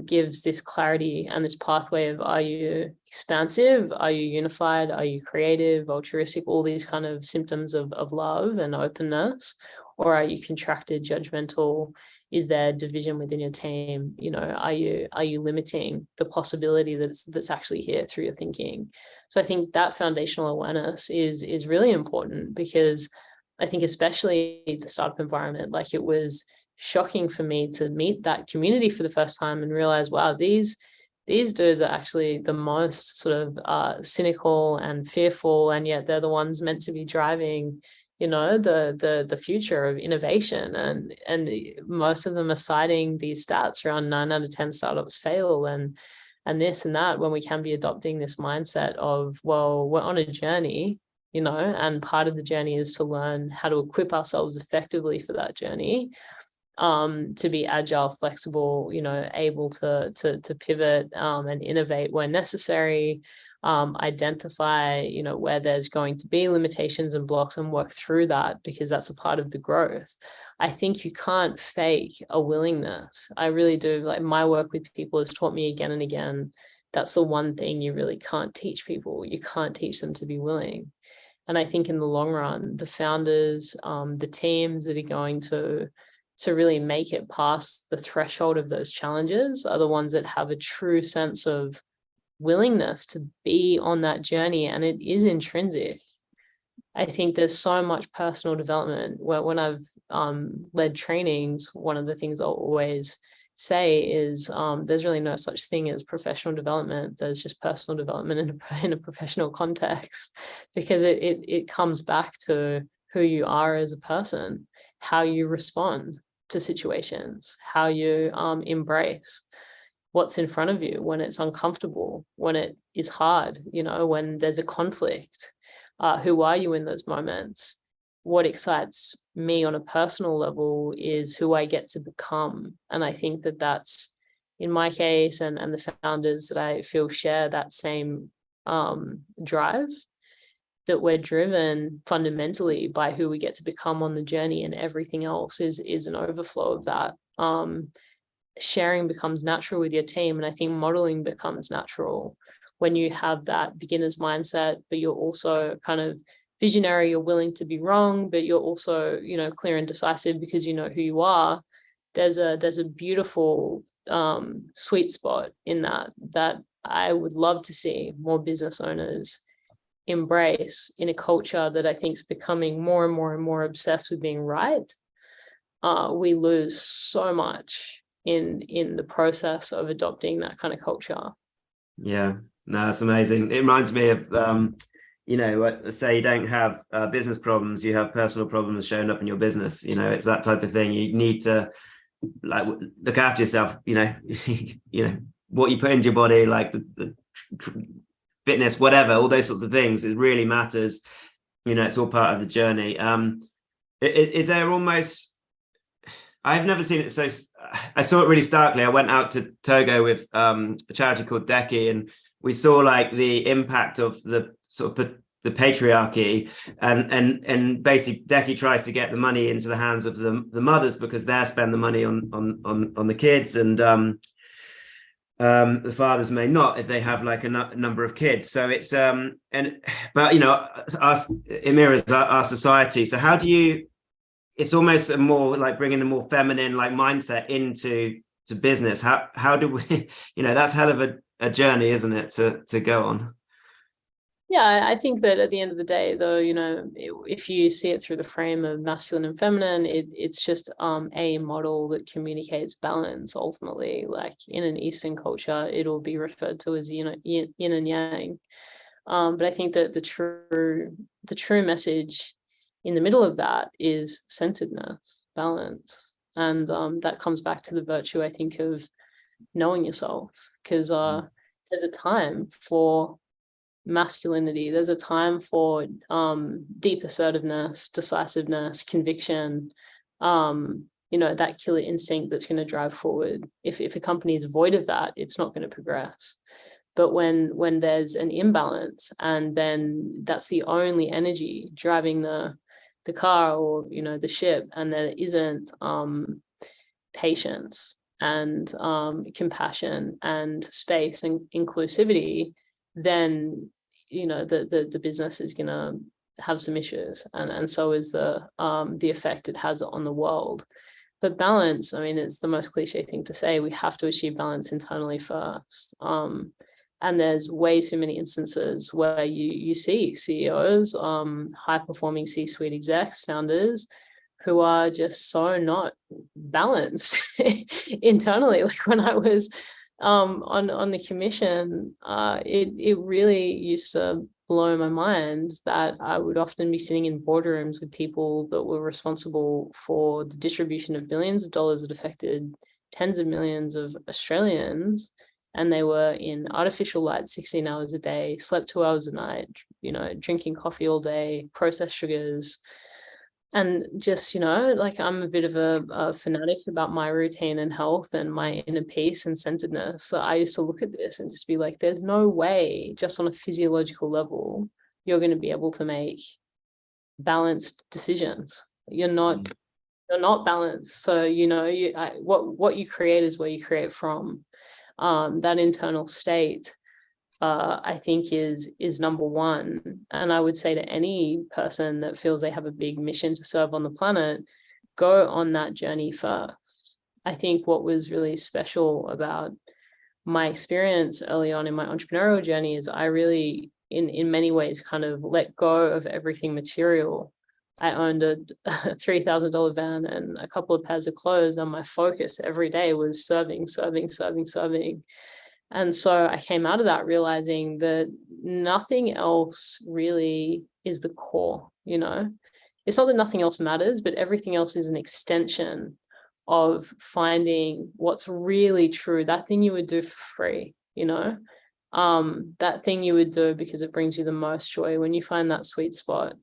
gives this clarity and this pathway of, are you expansive? Are you unified? Are you creative, altruistic, all these kind of symptoms of love and openness? Or are you contracted, judgmental? Is there division within your team? Are you limiting the possibility that's actually here through your thinking? So I think that foundational awareness is really important, because I think especially the startup environment, like, it was shocking for me to meet that community for the first time and realize, wow, these dudes are actually the most sort of cynical and fearful, and yet they're the ones meant to be driving the future of innovation, and most of them are citing these stats around 9 out of 10 startups fail, and this and that, when we can be adopting this mindset of, well, we're on a journey, and part of the journey is to learn how to equip ourselves effectively for that journey, to be agile, flexible, able to pivot and innovate where necessary, identify, where there's going to be limitations and blocks, and work through that, because that's a part of the growth. I think you can't fake a willingness. I really do. Like, my work with people has taught me again and again, that's the one thing you really can't teach people. You can't teach them to be willing. And I think in the long run, the founders, the teams that are going to really make it past the threshold of those challenges are the ones that have a true sense of willingness to be on that journey, and it is intrinsic. I think there's so much personal development. When I've led trainings, one of the things I'll always say is there's really no such thing as professional development. There's just personal development in a professional context, because it comes back to who you are as a person, how you respond to situations, how you embrace what's in front of you when it's uncomfortable, when it is hard, when there's a conflict. who are you in those moments? What excites me on a personal level is who I get to become. And I think that that's, in my case, and the founders that I feel share that same drive, that we're driven fundamentally by who we get to become on the journey, and everything else is an overflow of that. Sharing becomes natural with your team, and I think modeling becomes natural when you have that beginner's mindset, but you're also kind of visionary, you're willing to be wrong, but you're also, clear and decisive because you know who you are. There's a beautiful sweet spot in that I would love to see more business owners embrace in a culture that I think is becoming more and more and more obsessed with being right. We lose so much in the process of adopting that kind of culture. Yeah, no, that's amazing. It reminds me of say you don't have business problems, you have personal problems showing up in your business. It's that type of thing. You need to look after yourself. What you put into your body, like the fitness, whatever, all those sorts of things, it really matters. It's all part of the journey. Is there almost, I've never seen it so, I saw it really starkly. I went out to Togo with a charity called Deki, and we saw like the impact of the sort of the patriarchy, and basically Deki tries to get the money into the hands of the mothers because they spend the money on the kids, and the fathers may not if they have like a number of kids. So it's but Emira is our society. So how do you? It's almost a more like bringing the more feminine like mindset into business. How do we? That's hell of a journey, isn't it, to go on? Yeah, I think that at the end of the day, though, if you see it through the frame of masculine and feminine, it's just a model that communicates balance. Ultimately, like in an Eastern culture, it'll be referred to as yin and yang. But I think that the true message in the middle of that is centeredness, balance, and that comes back to the virtue, I think, of knowing yourself, because there's a time for masculinity, there's a time for deep assertiveness, decisiveness, conviction, that killer instinct that's going to drive forward. If a company is void of that, it's not going to progress. But when there's an imbalance, and then that's the only energy driving the car or the ship, and there isn't patience and compassion and space and inclusivity, then the business is going to have some issues, and so is the effect it has on the world. But balance, I mean, it's the most cliche thing to say. We have to achieve balance internally first. And there's way too many instances where you see CEOs, high-performing C-suite execs, founders, who are just so not balanced internally. Like when I was on the commission, it really used to blow my mind that I would often be sitting in boardrooms with people that were responsible for the distribution of billions of dollars that affected tens of millions of Australians, and they were in artificial light 16 hours a day, slept 2 hours a night, drinking coffee all day, processed sugars. And just, like I'm a bit of a fanatic about my routine and health and my inner peace and centeredness. So I used to look at this and just be like, there's no way just on a physiological level, you're going to be able to make balanced decisions. You're not balanced. So, what you create is where you create from. That internal state, I think is number one. And I would say to any person that feels they have a big mission to serve on the planet, go on that journey first. I think what was really special about my experience early on in my entrepreneurial journey is I really, in many ways, kind of let go of everything material. I owned a $3,000 van and a couple of pairs of clothes, and my focus every day was serving. And so I came out of that realizing that nothing else really is the core, It's not that nothing else matters, but everything else is an extension of finding what's really true, that thing you would do for free, that thing you would do because it brings you the most joy, when you find that sweet spot,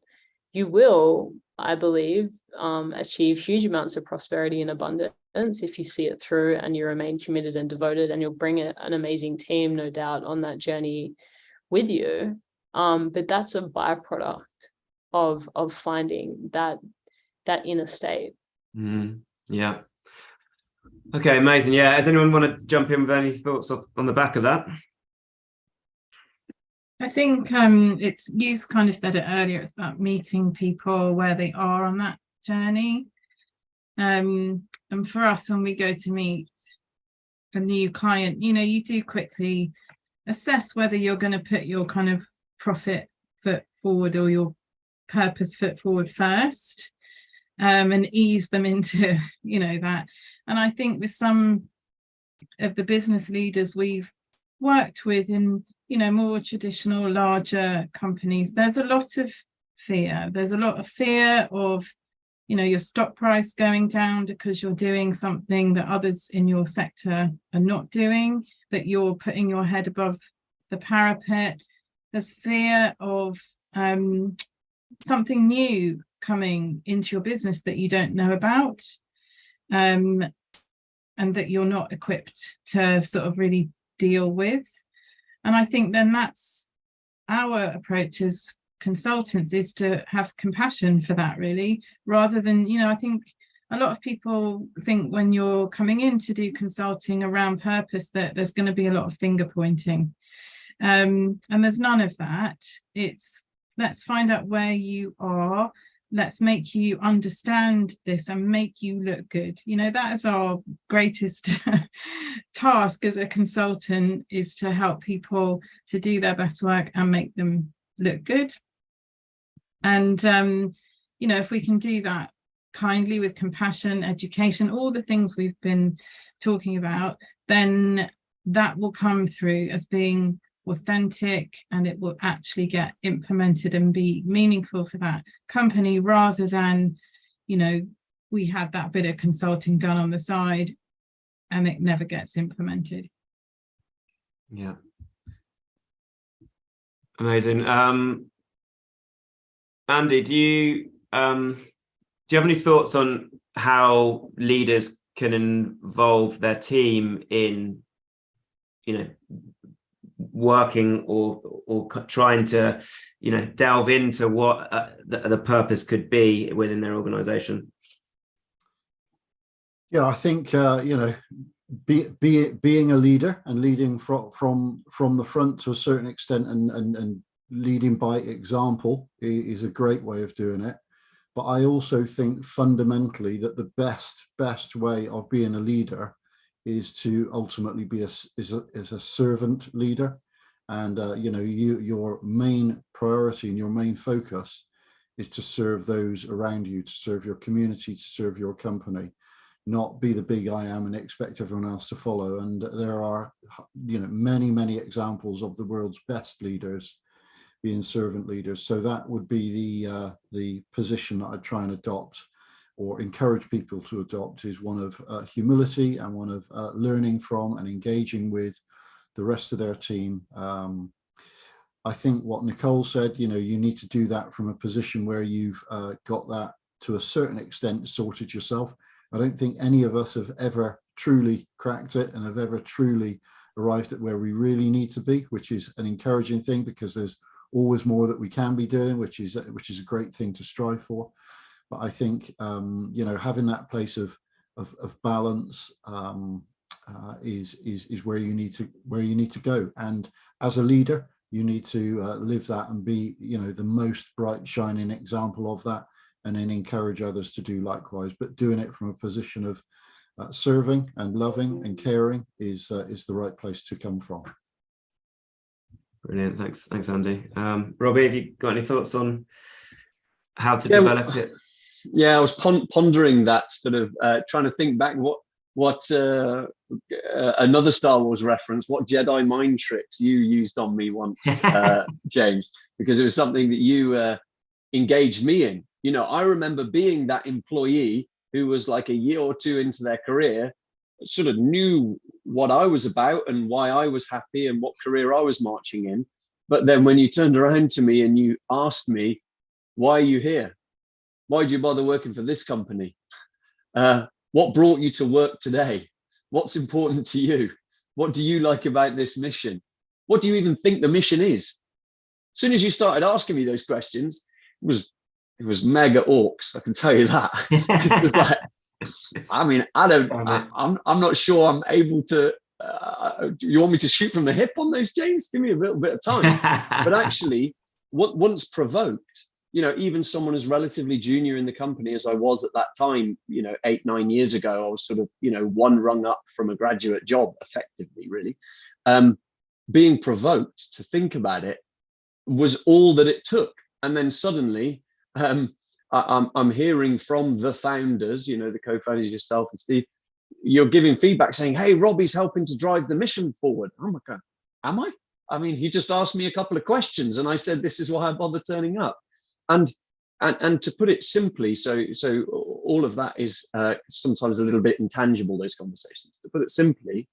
you will, I believe, achieve huge amounts of prosperity and abundance if you see it through and you remain committed and devoted, and you'll bring an amazing team, no doubt, on that journey with you. But that's a byproduct of finding that inner state. Yeah. Okay, amazing. Yeah. Does anyone want to jump in with any thoughts on the back of that? I think it's, you kind of said it earlier, it's about meeting people where they are on that journey. And for us, when we go to meet a new client, you do quickly assess whether you're going to put your kind of profit foot forward or your purpose foot forward first, and ease them into, that. And I think with some of the business leaders we've worked with in, more traditional, larger companies, there's a lot of fear. There's a lot of fear of, your stock price going down because you're doing something that others in your sector are not doing, that you're putting your head above the parapet. There's fear of something new coming into your business that you don't know about, and that you're not equipped to sort of really deal with. And I think then that's our approach as consultants, is to have compassion for that, really, rather than, I think a lot of people think when you're coming in to do consulting around purpose that there's going to be a lot of finger pointing. And there's none of that. It's, let's find out where you are. Let's make you understand this and make you look good. That is our greatest task as a consultant, is to help people to do their best work and make them look good. And, if we can do that kindly, with compassion, education, all the things we've been talking about, then that will come through as being authentic, and it will actually get implemented and be meaningful for that company, rather than, we had that bit of consulting done on the side and it never gets implemented. Yeah. Amazing. Andy, do you have any thoughts on how leaders can involve their team in, working or trying to, delve into what the purpose could be within their organization? Yeah, I think being a leader and leading from the front to a certain extent, and leading by example is a great way of doing it. But I also think fundamentally that the best way of being a leader is to ultimately be a servant leader. And your main priority and your main focus is to serve those around you, to serve your community, to serve your company, not be the big I am and expect everyone else to follow. And there are many examples of the world's best leaders being servant leaders. So that would be the position that I'd try and adopt, or encourage people to adopt, is one of humility and one of learning from and engaging with the rest of their team. I think what Nicole said, you need to do that from a position where you've got that to a certain extent sorted yourself. I don't think any of us have ever truly cracked it and have ever truly arrived at where we really need to be, which is an encouraging thing, because there's always more that we can be doing, which is a great thing to strive for. But I think having that place of balance is where you need to go. And as a leader, you need to live that and be the most bright shining example of that, and then encourage others to do likewise. But doing it from a position of serving and loving and caring is the right place to come from. Brilliant. Thanks, Andy. Robbie, have you got any thoughts on how to develop it? Yeah, I was pondering that, sort of trying to think back what another Star Wars reference, what Jedi mind tricks you used on me once, James, because it was something that you engaged me in. I remember being that employee who was like a year or two into their career, sort of knew what I was about and why I was happy and what career I was marching in. But then when you turned around to me and you asked me, why are you here? Why do you bother working for this company? What brought you to work today? What's important to you? What do you like about this mission? What do you even think the mission is? As soon as you started asking me those questions, it was mega orcs, I can tell you that. It's just like, I mean, I'm not sure I'm able to. Do you want me to shoot from the hip on those, James? Give me a little bit of time. But actually, once provoked, even someone as relatively junior in the company as I was at that time, 8-9 years ago, I was sort of, one rung up from a graduate job, effectively, really. Being provoked to think about it was all that it took. And then suddenly, I'm hearing from the founders, the co-founders, yourself and Steve, you're giving feedback saying, hey, Robbie's helping to drive the mission forward. Oh my God, am I? I mean, he just asked me a couple of questions and I said, this is why I bother turning up. And to put it simply, so all of that is sometimes a little bit intangible, those conversations. To put it simply,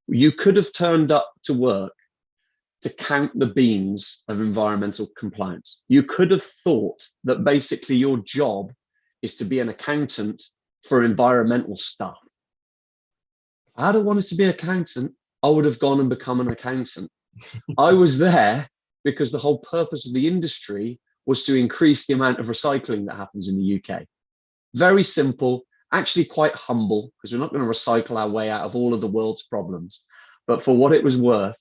you could have turned up to work to count the beans of environmental compliance. You could have thought that basically your job is to be an accountant for environmental stuff. If I'd have wanted to be an accountant, I would have gone and become an accountant. I was there because the whole purpose of the industry was to increase the amount of recycling that happens in the UK. Very simple, actually quite humble, because we're not going to recycle our way out of all of the world's problems. But for what it was worth,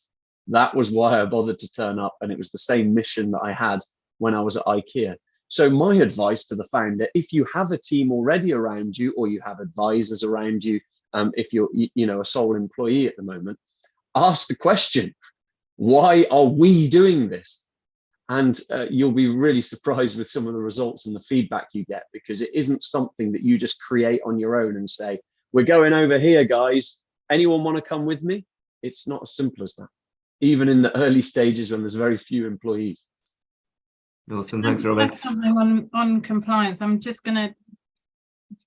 that was why I bothered to turn up. And it was the same mission that I had when I was at IKEA. So my advice to the founder, if you have a team already around you, or you have advisors around you, if you're a sole employee at the moment, ask the question, why are we doing this? And you'll be really surprised with some of the results and the feedback you get, because it isn't something that you just create on your own and say, we're going over here, guys. Anyone want to come with me? It's not as simple as that, even in the early stages when there's very few employees. Awesome. Thanks, Robin. Something on compliance. I'm just going to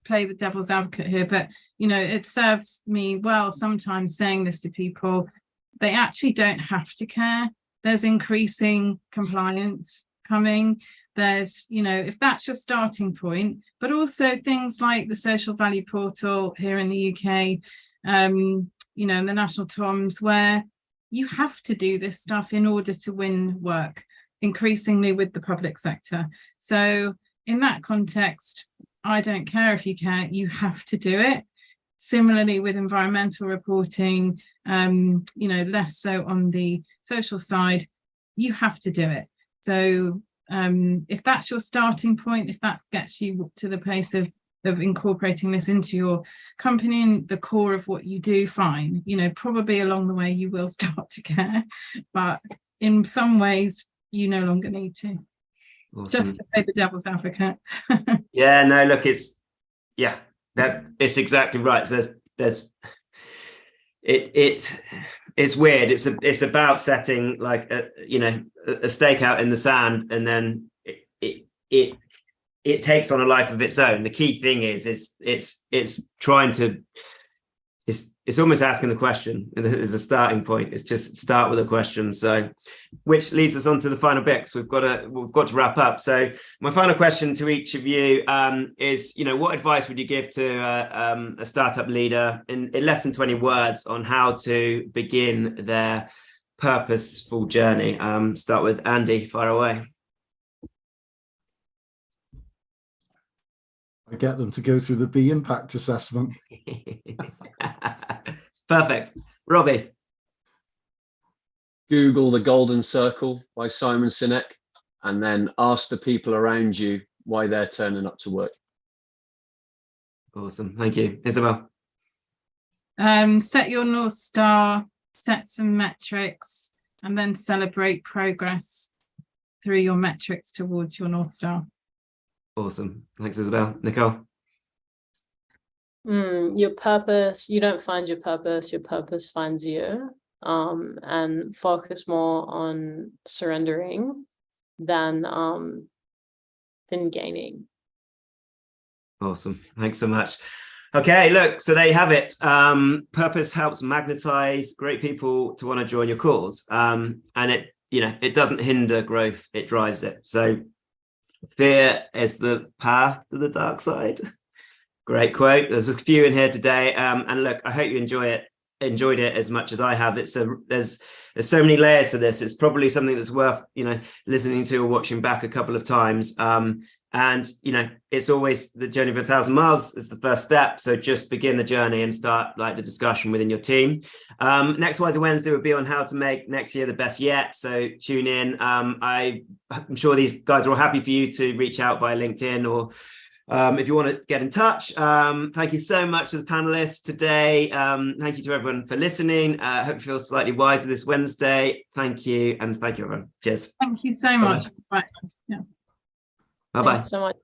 play the devil's advocate here, but, it serves me well sometimes saying this to people. They actually don't have to care. There's increasing compliance coming. There's, if that's your starting point, but also things like the social value portal here in the UK, and the national TOMs, where you have to do this stuff in order to win work, increasingly with the public sector. So in that context, I don't care if you care, you have to do it. Similarly with environmental reporting, less so on the social side, you have to do it. So if that's your starting point, if that gets you to the place of incorporating this into your company and the core of what you do, fine. Probably along the way you will start to care, but in some ways you no longer need to. Awesome. Just to play the devil's advocate. Yeah, no, look, it's exactly right. So it's weird. It's about setting like a stake out in the sand, and then it takes on a life of its own. The key thing is it's trying to, it's almost asking the question is the starting point. It's just start with a question. So, which leads us on to the final bit, because we've got to wrap up. So my final question to each of you is, what advice would you give to a startup leader in less than 20 words on how to begin their purposeful journey? Start with Andy, fire away. I get them to go through the B impact assessment. Perfect. Robbie. Google The Golden Circle by Simon Sinek, and then ask the people around you why they're turning up to work. Awesome. Thank you. Isabel. Set your North Star, set some metrics, and then celebrate progress through your metrics towards your North Star. Awesome. Thanks, Isabel. Nicole. Your purpose, you don't find your purpose finds you. And focus more on surrendering than gaining. Awesome. Thanks so much. Okay, look, so there you have it. Purpose helps magnetize great people to want to join your cause. And it doesn't hinder growth, it drives it. So fear is the path to the dark side. Great quote. There's a few in here today. And look, I hope you enjoyed it as much as I have. There's so many layers to this. It's probably something that's worth, listening to or watching back a couple of times. And it's always the journey of 1,000 miles is the first step. So just begin the journey and start the discussion within your team. Next Wednesday will be on how to make next year the best yet. So tune in. I'm sure these guys are all happy for you to reach out via LinkedIn or if you want to get in touch. Thank you so much to the panelists today. Thank you to everyone for listening. I hope you feel slightly wiser this Wednesday. Thank you. And thank you, everyone. Cheers. Thank you so much. Bye-bye. Yeah. Bye-bye. Thanks so much.